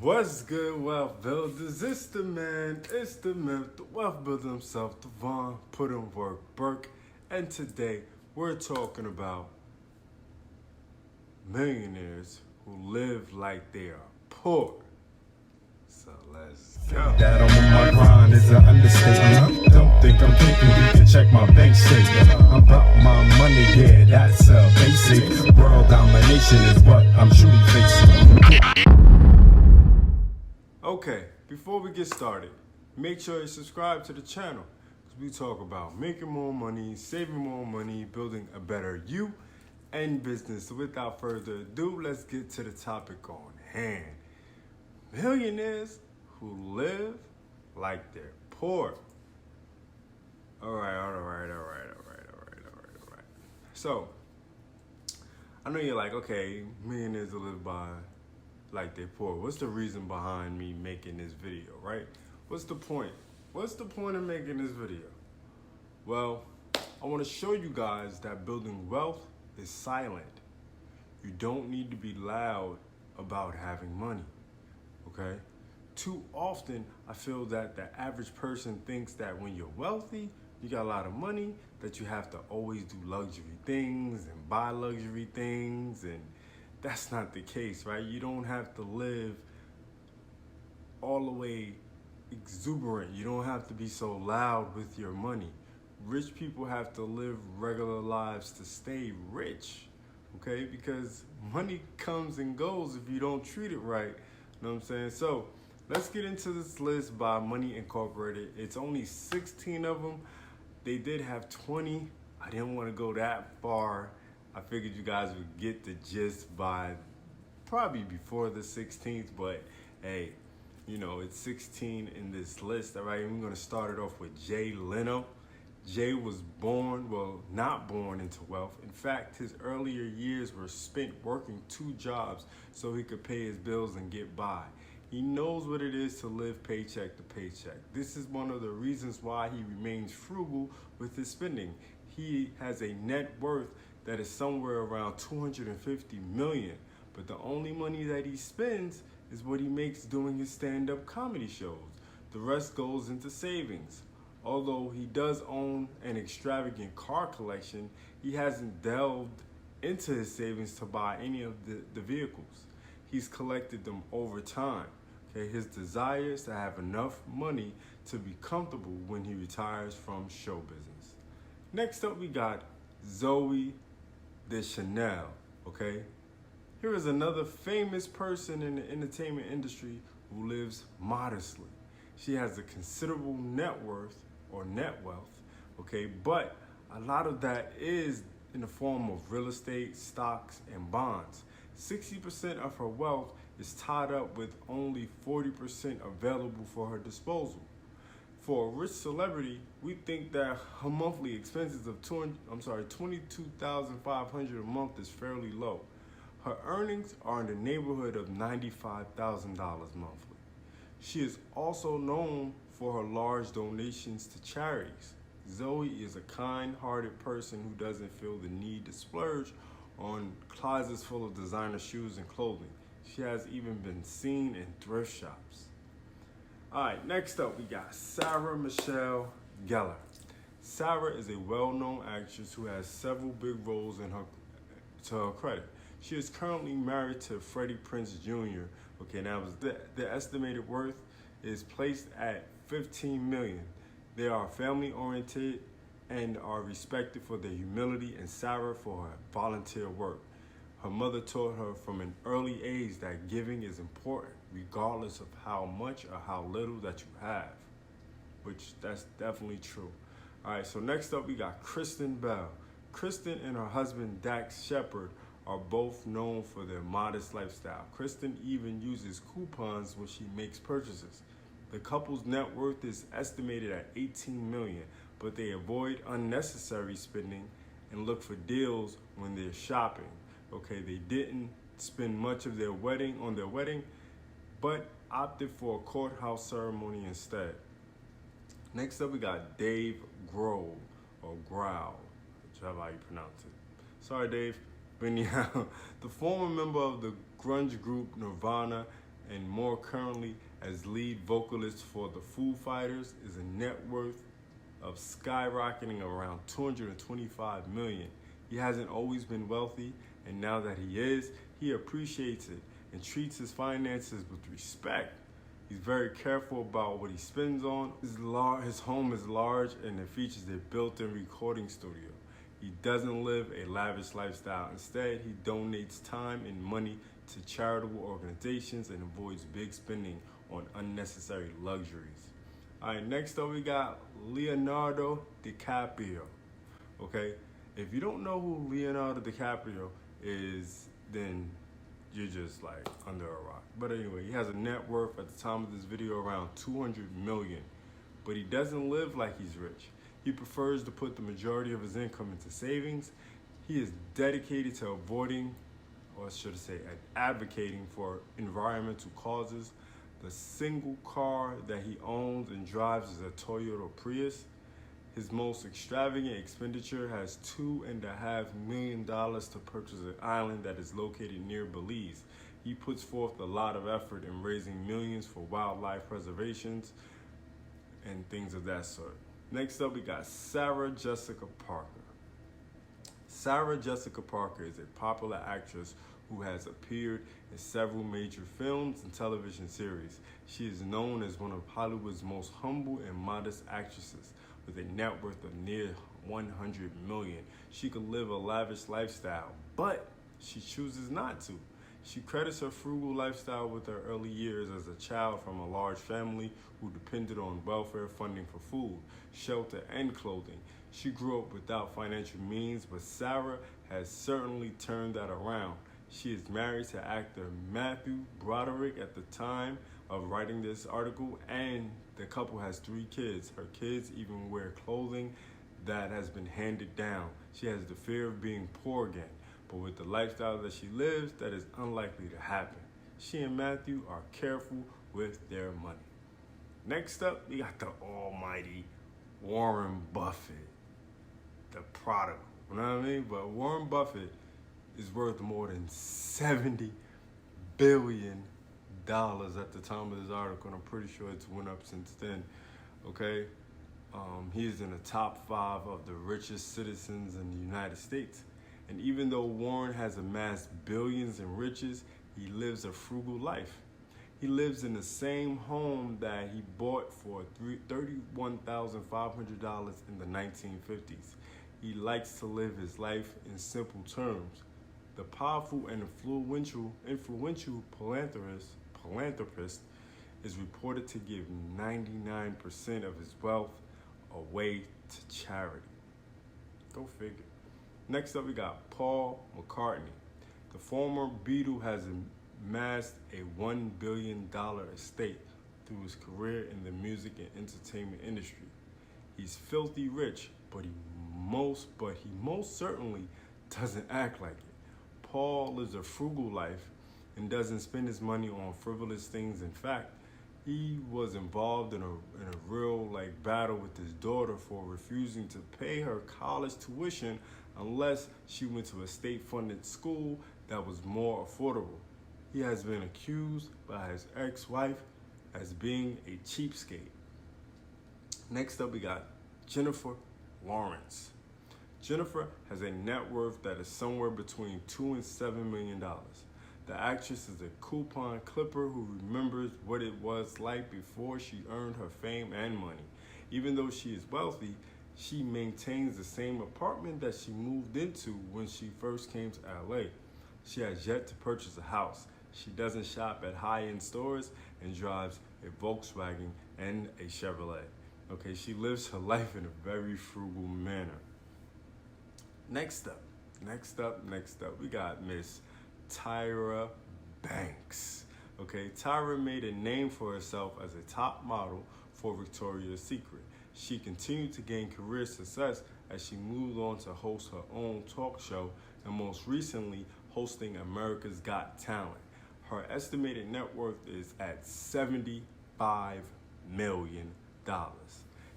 What's good, wealth builders? It's the man, it's the myth, the wealth builder himself, Devon, put in work, Burke, and today we're talking about millionaires who live like they are poor. So let's go. That I'm on my grind is an understatement. Don't think I'm thinking you can check my bank statement. I'm about my money, yeah, that's basic. World domination is what I'm truly facing. Okay, before we get started, make sure you subscribe to the channel because we talk about making more money, saving more money, building a better you and business. So without further ado, let's get to the topic on hand. Millionaires who live like they're poor. All right. So, I know you're like, okay, millionaires who live by like they're poor. What's the reason behind me making this video, right? What's the point? What's the point of making this video? Well, I want to show you guys that building wealth is silent. You don't need to be loud about having money, okay? Too often, I feel that the average person thinks that when you're wealthy, you got a lot of money, that you have to always do luxury things and buy luxury things, and that's not the case, right? You don't have to live all the way exuberant. You don't have to be so loud with your money. Rich people have to live regular lives to stay rich, okay? Because money comes and goes if you don't treat it right. You know what I'm saying? So let's get into this list by Money Incorporated. It's only 16 of them. They did have 20. I didn't want to go that far. I figured you guys would get the gist by probably before the 16th, but hey, you know, it's 16 in this list, all right? And we're gonna start it off with Jay Leno. Jay was not born into wealth. In fact, his earlier years were spent working 2 jobs so he could pay his bills and get by. He knows what it is to live paycheck to paycheck. This is one of the reasons why he remains frugal with his spending. He has a net worth that is somewhere around 250 million, but the only money that he spends is what he makes doing his stand-up comedy shows. The rest goes into savings. Although he does own an extravagant car collection, he hasn't delved into his savings to buy any of the vehicles. He's collected them over time. Okay, his desire is to have enough money to be comfortable when he retires from show business. Next up, we got Zoe Deschanel, okay? Here is another famous person in the entertainment industry who lives modestly. She has a considerable net worth or net wealth, okay? But a lot of that is in the form of real estate, stocks, and bonds. 60% of her wealth is tied up with only 40% available for her disposal. For a rich celebrity, we think that her monthly expenses of $22,500 a month is fairly low. Her earnings are in the neighborhood of $95,000 monthly. She is also known for her large donations to charities. Zoe is a kind-hearted person who doesn't feel the need to splurge on closets full of designer shoes and clothing. She has even been seen in thrift shops. All right, next up, we got Sarah Michelle Gellar. Sarah is a well-known actress who has several big roles to her credit. She is currently married to Freddie Prinze Jr. Okay, now the estimated worth is placed at $15 million. They are family-oriented and are respected for their humility, and Sarah for her volunteer work. Her mother taught her from an early age that giving is important, regardless of how much or how little that you have, which that's definitely true. All right, so next up we got Kristen Bell. Kristen and her husband Dax Shepard are both known for their modest lifestyle. Kristen even uses coupons when she makes purchases. The couple's net worth is estimated at $18 million, but they avoid unnecessary spending and look for deals when they're shopping. Okay, they didn't spend much of their wedding, but opted for a courthouse ceremony instead. Next up, we got Dave Grohl, or Growl, whichever how you pronounce it. Sorry, Dave. But anyhow, the former member of the grunge group Nirvana and more currently as lead vocalist for the Foo Fighters, is a net worth of skyrocketing around $225 million. He hasn't always been wealthy, and now that he is, he appreciates it and treats his finances with respect. He's very careful about what he spends on. His home is large and it features a built-in recording studio. He doesn't live a lavish lifestyle. Instead, he donates time and money to charitable organizations and avoids big spending on unnecessary luxuries. All right, next up we got Leonardo DiCaprio. Okay, if you don't know who Leonardo DiCaprio is, then you're just like under a rock. But anyway, he has a net worth at the time of this video around $200 million. But he doesn't live like he's rich. He prefers to put the majority of his income into savings. He is dedicated to avoiding, or should I say, advocating for environmental causes. The single car that he owns and drives is a Toyota Prius. His most extravagant expenditure has $2.5 million to purchase an island that is located near Belize. He puts forth a lot of effort in raising millions for wildlife preservations and things of that sort. Next up, we got Sarah Jessica Parker. Sarah Jessica Parker is a popular actress who has appeared in several major films and television series. She is known as one of Hollywood's most humble and modest actresses, with a net worth of near $100 million. She could live a lavish lifestyle, but she chooses not to. She credits her frugal lifestyle with her early years as a child from a large family who depended on welfare funding for food, shelter, and clothing. She grew up without financial means, but Sarah has certainly turned that around. She is married to actor Matthew Broderick at the time of writing this article, and the couple has 3 kids. Her kids even wear clothing that has been handed down. She has the fear of being poor again, but with the lifestyle that she lives, that is unlikely to happen. She and Matthew are careful with their money. Next up, we got the almighty Warren Buffett, the prodigal. You know what I mean? But Warren Buffett is worth more than $70 billion at the time of this article, and I'm pretty sure it's went up since then. Okay, he's in the top 5 of the richest citizens in the United States. And even though Warren has amassed billions in riches, he lives a frugal life. He lives in the same home that he bought for $31,500 in the 1950s. He likes to live his life in simple terms. The powerful and influential philanthropist is reported to give 99% of his wealth away to charity. Go figure. Next up, we got Paul McCartney. The former Beatle has amassed a $1 billion estate through his career in the music and entertainment industry. He's filthy rich, but he most certainly doesn't act like it. Paul lives a frugal life and doesn't spend his money on frivolous things. In fact, he was involved in a real battle with his daughter for refusing to pay her college tuition unless she went to a state-funded school that was more affordable. He has been accused by his ex-wife as being a cheapskate. Next up, we got Jennifer Lawrence. Jennifer has a net worth that is somewhere between $2 and $7 million. The actress is a coupon clipper who remembers what it was like before she earned her fame and money. Even though she is wealthy, she maintains the same apartment that she moved into when she first came to LA. She has yet to purchase a house. She doesn't shop at high-end stores and drives a Volkswagen and a Chevrolet. Okay, she lives her life in a very frugal manner. Next up, we got Miss Tyra Banks. Okay, Tyra made a name for herself as a top model for Victoria's Secret. She continued to gain career success as she moved on to host her own talk show and most recently hosting America's Got Talent. Her estimated net worth is at $75 million.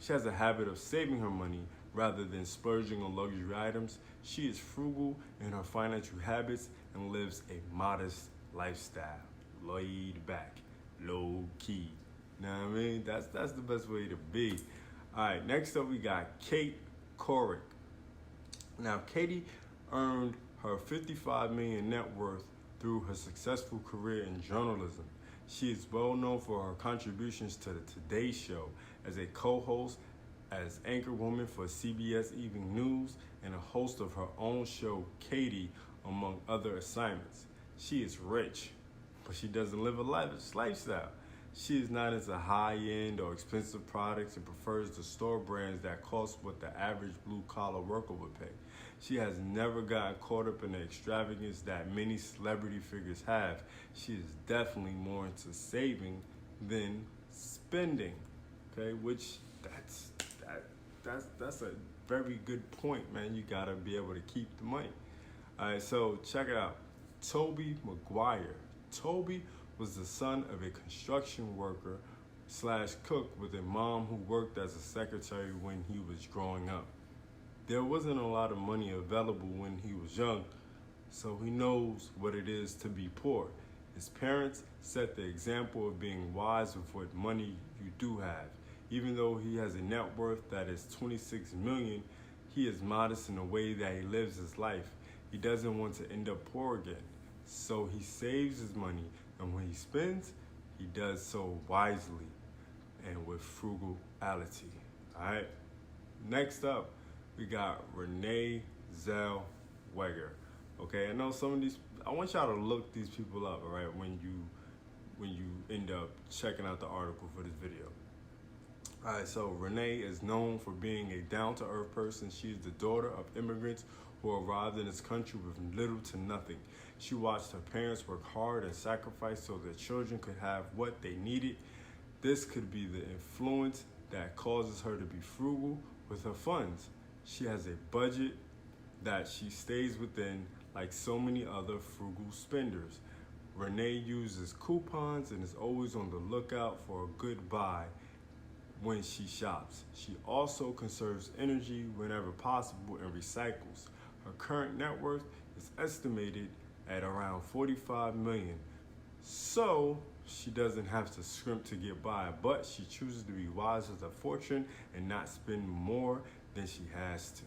She has a habit of saving her money rather than splurging on luxury items. She is frugal in her financial habits and lives a modest lifestyle. laid back, low key. Know what I mean? That's the best way to be. All right, next up we got Kate Couric. Now, Katie earned her $55 million net worth through her successful career in journalism. She is well known for her contributions to the Today Show as a co-host, as anchorwoman for CBS Evening News, and a host of her own show, Katie, among other assignments. She is rich, but she doesn't live a lavish lifestyle. She is not into high-end or expensive products and prefers the store brands that cost what the average blue-collar worker would pay. She has never gotten caught up in the extravagance that many celebrity figures have. She is definitely more into saving than spending, okay? Which that's a very good point, man. You gotta be able to keep the money. All right, so check it out. Toby Maguire. Toby was the son of a construction worker / cook with a mom who worked as a secretary when he was growing up. There wasn't a lot of money available when he was young, so he knows what it is to be poor. His parents set the example of being wise with what money you do have. Even though he has a net worth that is $26 million, he is modest in the way that he lives his life. He doesn't want to end up poor again, so he saves his money, and when he spends, he does so wisely and with frugality. All right. Next up, we got Renee Zellweger. Okay, I know some of these. I want y'all to look these people up. All right, when you end up checking out the article for this video. All right, so Renee is known for being a down-to-earth person. She is the daughter of immigrants who arrived in this country with little to nothing. She watched her parents work hard and sacrifice so their children could have what they needed. This could be the influence that causes her to be frugal with her funds. She has a budget that she stays within, like so many other frugal spenders. Renee uses coupons and is always on the lookout for a good buy when she shops. She also conserves energy whenever possible and recycles. Her current net worth is estimated at around $45 million. So she doesn't have to scrimp to get by, but she chooses to be wise with her fortune and not spend more than she has to.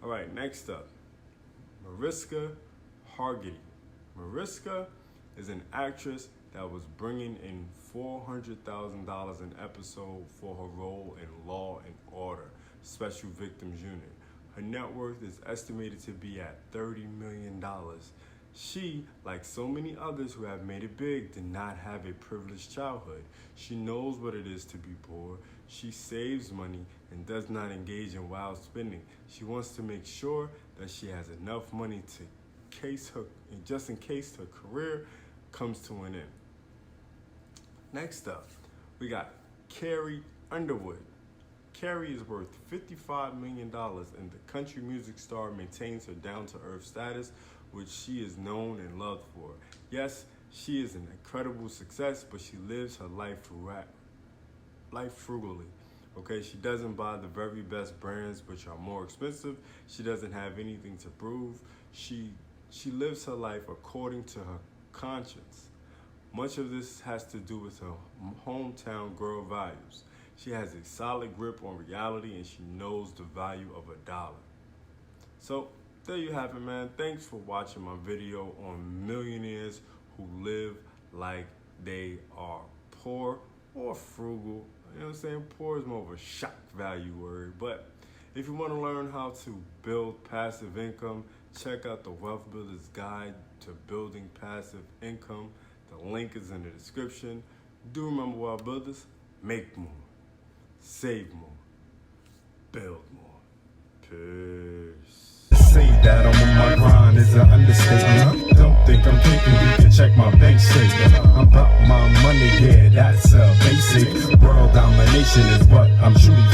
All right, next up, Mariska Hargitay. Mariska is an actress that was bringing in $400,000 an episode for her role in Law and Order, Special Victims Unit. Her net worth is estimated to be at $30 million. She, like so many others who have made it big, did not have a privileged childhood. She knows what it is to be poor. She saves money and does not engage in wild spending. She wants to make sure that she has enough money just in case her career comes to an end. Next up, we got Carrie Underwood. Carrie is worth $55 million, and the country music star maintains her down-to-earth status, which she is known and loved for. Yes, she is an incredible success, but she lives her life frugally. Okay, she doesn't buy the very best brands, which are more expensive. She doesn't have anything to prove. She lives her life according to her conscience. Much of this has to do with her hometown girl values. She has a solid grip on reality, and she knows the value of a dollar. So there you have it, man. Thanks for watching my video on millionaires who live like they are poor or frugal. You know what I'm saying? Poor is more of a shock value word. But if you want to learn how to build passive income, check out the Wealth Builder's Guide to Building Passive Income. The link is in the description. Do remember, Wealth Builders, make more, save more, build more. Peace. Say that I'm on my grind is an understatement. Don't think I'm thinking, you can check my bank statement. I'm about my money, yeah, that's a basic. World domination is what I'm shooting